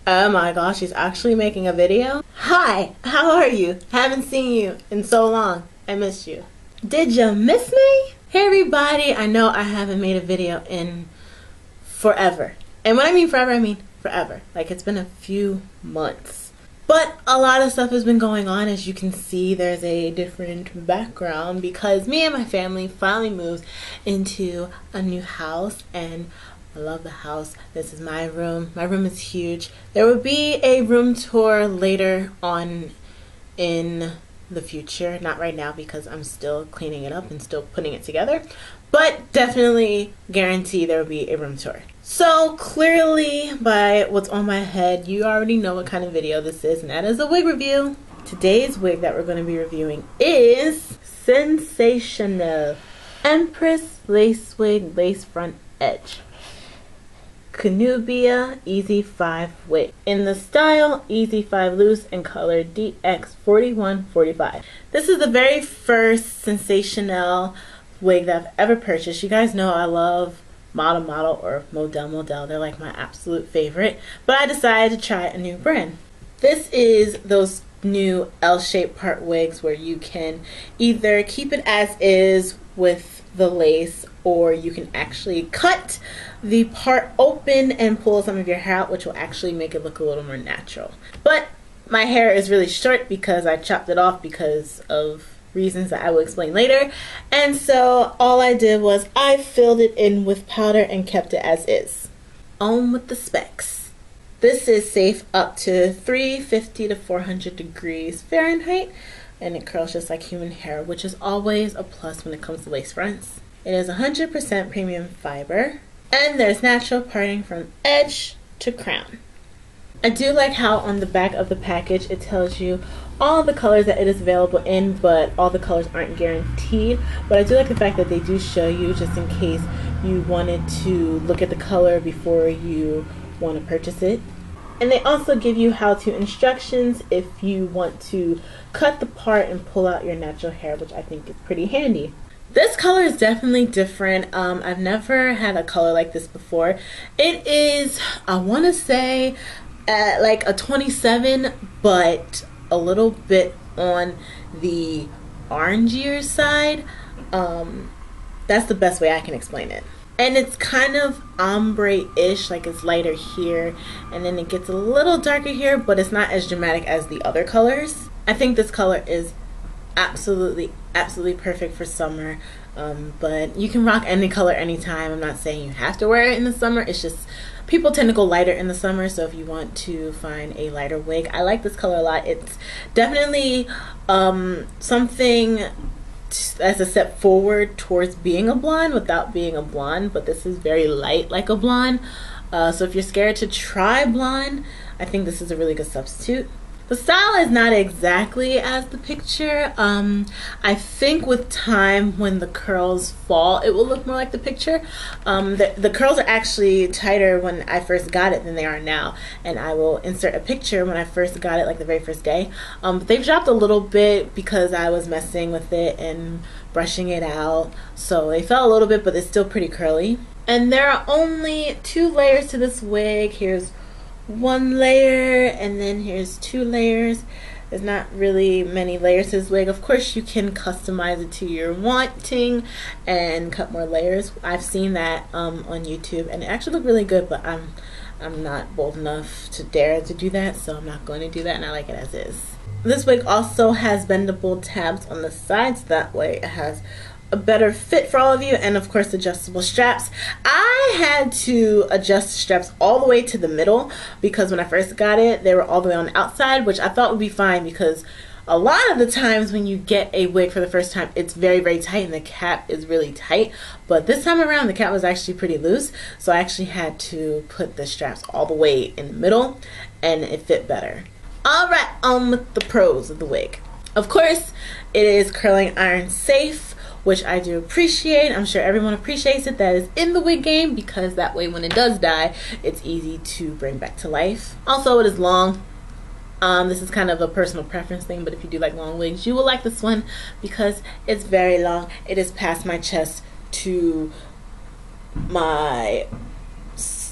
Oh my gosh, she's actually making a video? Hi, how are you? Haven't seen you in so long. I missed you. Did you miss me? Hey everybody, I know I haven't made a video in forever. And when I mean forever, I mean forever. Like it's been a few months. But a lot of stuff has been going on. As you can see, there's a different background because me and my family finally moved into a new house, and I love the house. This is my room. My room is huge. There will be a room tour later on in the future. Not right now because I'm still cleaning it up and still putting it together. But definitely guarantee there will be a room tour. So clearly by what's on my head, you already know what kind of video this is, and that is a wig review. Today's wig that we're going to be reviewing is Sensationnel Empress Lace Wig Lace Front Edge Canubia Easy 5 wig in the style Easy 5 Loose and color DX4145. This is the very first Sensationnel wig that I've ever purchased. You guys know I love Model or Model. They're like my absolute favorite, but I decided to try a new brand. This is those new L-shaped part wigs where you can either keep it as is with the lace, or you can actually cut the part open and pull some of your hair out, which will actually make it look a little more natural. But my hair is really short because I chopped it off because of reasons that I will explain later, and so all I did was I filled it in with powder and kept it as is. On with the specs. This is safe up to 350 to 400 degrees Fahrenheit, and it curls just like human hair, which is always a plus when it comes to lace fronts. It is 100% premium fiber, and there's natural parting from edge to crown. I do like how on the back of the package it tells you all the colors that it is available in, but all the colors aren't guaranteed. But I do like the fact that they do show you, just in case you wanted to look at the color before you want to purchase it. And they also give you how-to instructions if you want to cut the part and pull out your natural hair, which I think is pretty handy. This color is definitely different. I've never had a color like this before. It is, I want to say, like a 27, but a little bit on the orangier side. That's the best way I can explain it. And it's kind of ombre-ish, like it's lighter here and then it gets a little darker here, but it's not as dramatic as the other colors. I think this color is absolutely perfect for summer, but you can rock any color anytime. I'm not saying you have to wear it in the summer. It's just people tend to go lighter in the summer, so if you want to find a lighter wig, I like this color a lot. It's definitely something as a step forward towards being a blonde without being a blonde, but this is very light like a blonde. So if you're scared to try blonde, I think this is a really good substitute. The style is not exactly as the picture. I think with time, when the curls fall, it will look more like the picture. The curls are actually tighter when I first got it than they are now, and I will insert a picture when I first got it, like the very first day. But they've dropped a little bit because I was messing with it and brushing it out, so they fell a little bit, but it's still pretty curly. And there are only 2 layers to this wig. Here's 1 layer, and then here's 2 layers. There's not really many layers to this wig. Of course you can customize it to your wanting and cut more layers. I've seen that on YouTube, and it actually looked really good, but I'm not bold enough to dare to do that, so I'm not going to do that, and I like it as is. This wig also has bendable tabs on the sides, that way it has a better fit for all of you, and of course adjustable straps. I had to adjust the straps all the way to the middle because when I first got it they were all the way on the outside, which I thought would be fine because a lot of the times when you get a wig for the first time it's very tight and the cap is really tight, but this time around the cap was actually pretty loose, so I actually had to put the straps all the way in the middle and it fit better. Alright, on with the pros of the wig. Of course it is curling iron safe, which I do appreciate. I'm sure everyone appreciates it that is in the wig game, because that way when it does die, it's easy to bring back to life. Also, it is long. This is kind of a personal preference thing, but if you do like long wigs, you will like this one because it's very long. It is past my chest to my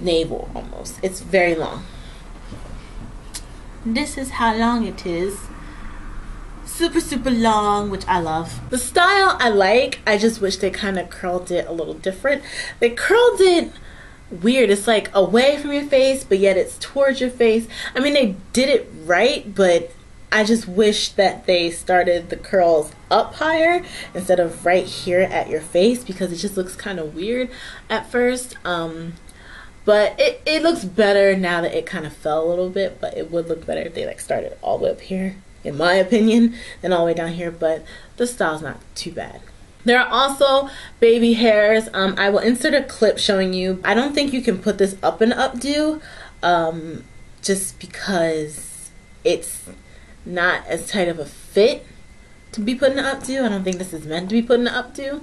navel almost. It's very long. this is how long it is. Super long, which I love. The style I like, I just wish they kind of curled it a little different. They curled it weird. It's like away from your face, but yet it's towards your face. I mean, they did it right, but I just wish that they started the curls up higher instead of right here at your face, because it just looks kind of weird at first. But it looks better now that it kind of fell a little bit, but it would look better if they like started all the way up here, in my opinion, than all the way down here. But the style's not too bad. There are also baby hairs. I will insert a clip showing you. I don't think you can put this up and updo, just because it's not as tight of a fit to be put in an updo. I don't think this is meant to be put in an updo,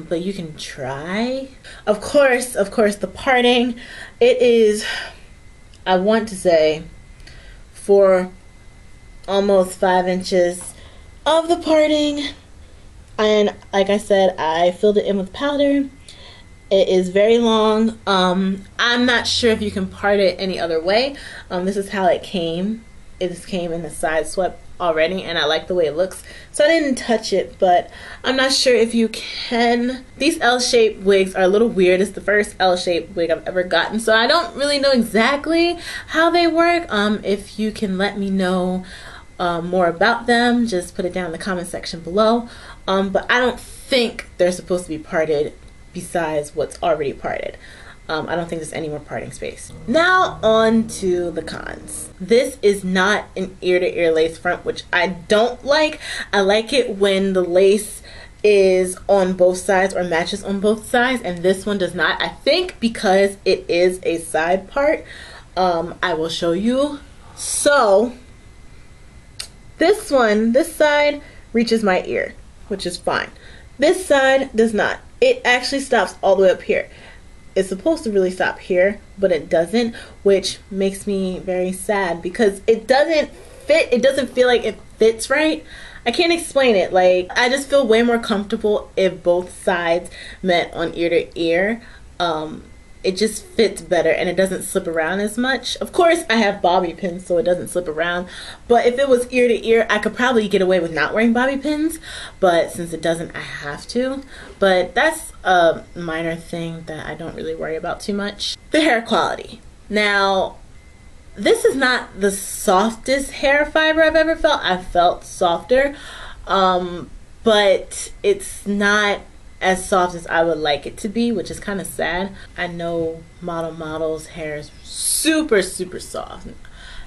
but you can try. Of course, the parting, it is, I want to say, for almost 5 inches of the parting. And like I said, I filled it in with powder. It is very long. I'm not sure if you can part it any other way. This is how it came. It just came in the side swept already, and I like the way it looks, so I didn't touch it, but I'm not sure if you can. These L-shaped wigs are a little weird. It's the first L-shaped wig I've ever gotten, so I don't really know exactly how they work. If you can let me know more about them, just put it down in the comment section below. But I don't think they're supposed to be parted besides what's already parted. I don't think there's any more parting space. Now on to the cons. This is not an ear-to-ear lace front, which I don't like. I like it when the lace is on both sides or matches on both sides, and this one does not. I think because it is a side part. I will show you. So this one, this side reaches my ear, which is fine. This side does not. It actually stops all the way up here. It's supposed to really stop here, but it doesn't, which makes me very sad because it doesn't fit. It doesn't feel like it fits right. I can't explain it. Like, I just feel way more comfortable if both sides met on ear to ear. It just fits better and it doesn't slip around as much. Of course, I have bobby pins, so it doesn't slip around. But if it was ear to ear, I could probably get away with not wearing bobby pins. But since it doesn't, I have to. But that's a minor thing that I don't really worry about too much. The hair quality. Now, this is not the softest hair fiber I've ever felt. I've felt softer, but it's not as soft as I would like it to be, which is kind of sad. I know model's hair is super soft,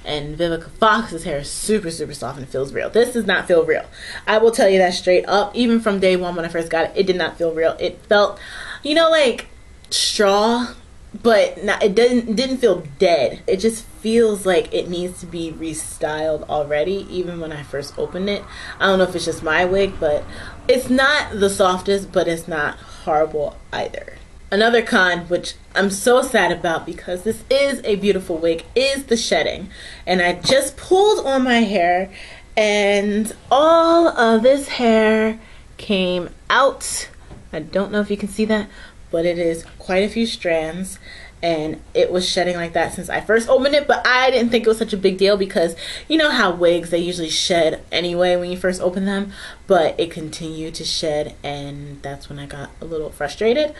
and Vivica Fox's hair is super soft and it feels real. This does not feel real. I will tell you that straight up. Even from day one when I first got it, it did not feel real. It felt, you know, like straw, but not, it didn't feel dead. It just feels like it needs to be restyled already, even when I first opened it. I don't know if it's just my wig, but it's not the softest, but it's not horrible either. Another con, which I'm so sad about because this is a beautiful wig, is the shedding. And I just pulled on my hair and all of this hair came out. I don't know if you can see that, but it is quite a few strands, and it was shedding like that since I first opened it. But I didn't think it was such a big deal because you know how wigs, they usually shed anyway when you first open them, but it continued to shed, and that's when I got a little frustrated.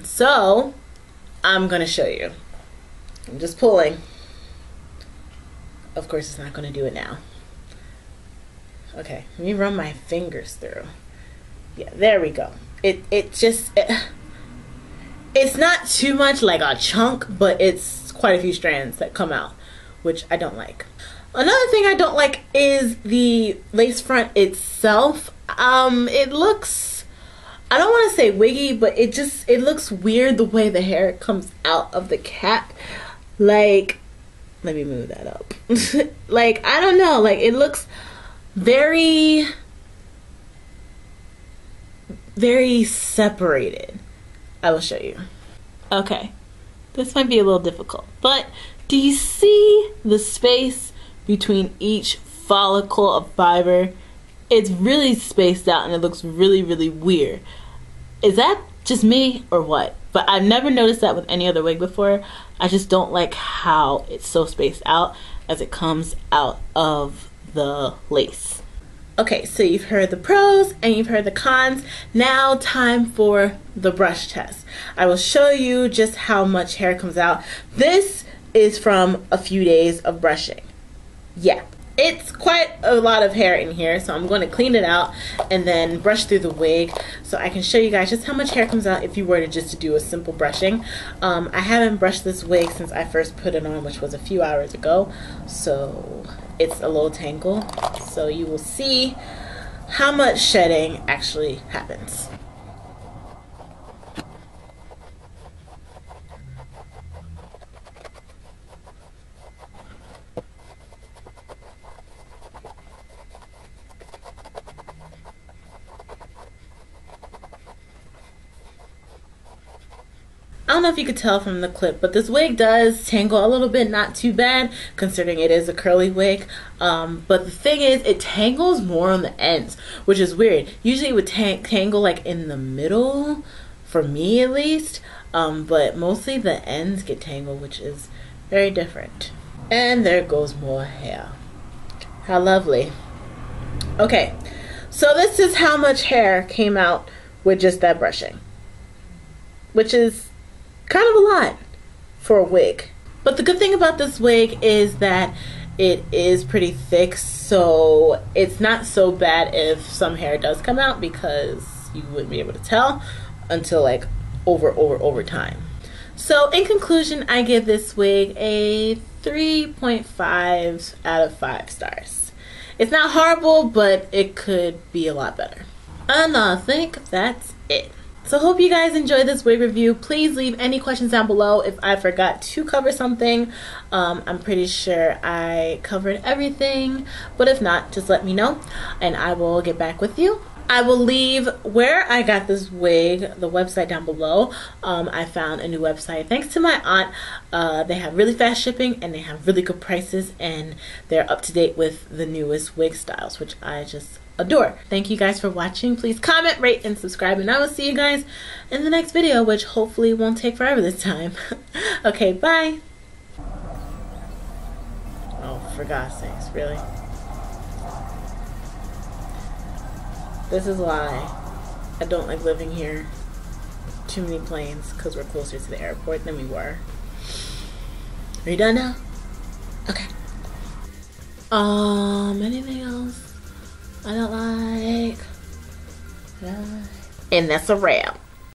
So I'm gonna show you. I'm just pulling. Of course it's not gonna do it now. Okay, let me run my fingers through. Yeah, there we go. It's not too much like a chunk, but it's quite a few strands that come out, which I don't like. Another thing I don't like is the lace front itself. It looks, I don't want to say wiggy, but it looks weird the way the hair comes out of the cap. Like, let me move that up. Like, I don't know, like it looks very separated. I will show you. Okay, this might be a little difficult, but do you see the space between each follicle of fiber? It's really spaced out and it looks really weird. Is that just me or what? But I've never noticed that with any other wig before. I just don't like how it's so spaced out as it comes out of the lace. Okay, so you've heard the pros and you've heard the cons. Now time for the brush test. I will show you just how much hair comes out. This is from a few days of brushing. Yeah, it's quite a lot of hair in here, so I'm going to clean it out and then brush through the wig so I can show you guys just how much hair comes out if you were to just do a simple brushing. I haven't brushed this wig since I first put it on, which was a few hours ago, so it's a little tangled. So you will see how much shedding actually happens. I don't know if you could tell from the clip, but this wig does tangle a little bit, not too bad considering it is a curly wig. But the thing is, it tangles more on the ends, which is weird. Usually it would tangle like in the middle, for me at least, but mostly the ends get tangled, which is very different. And there goes more hair. How lovely. Okay, so this is how much hair came out with just that brushing, which is kind of a lot for a wig. But the good thing about this wig is that it is pretty thick, so it's not so bad if some hair does come out, because you wouldn't be able to tell until like over time. So in conclusion, I give this wig a 3.5 out of 5 stars. It's not horrible, but it could be a lot better. And I think that's it. So hope you guys enjoyed this wig review. Please leave any questions down below if I forgot to cover something. I'm pretty sure I covered everything, but if not, just let me know and I will get back with you. I will leave where I got this wig, the website, down below. I found a new website thanks to my aunt. They have really fast shipping and they have really good prices, and they're up to date with the newest wig styles, which I just adore. Thank you guys for watching. Please comment, rate, and subscribe, and I will see you guys in the next video, which hopefully won't take forever this time. Okay, bye. Oh, for God's sakes, really? This is why I don't like living here. Too many planes, because we're closer to the airport than we were. Are you done now? Okay. Anything else I don't like? And that's a wrap.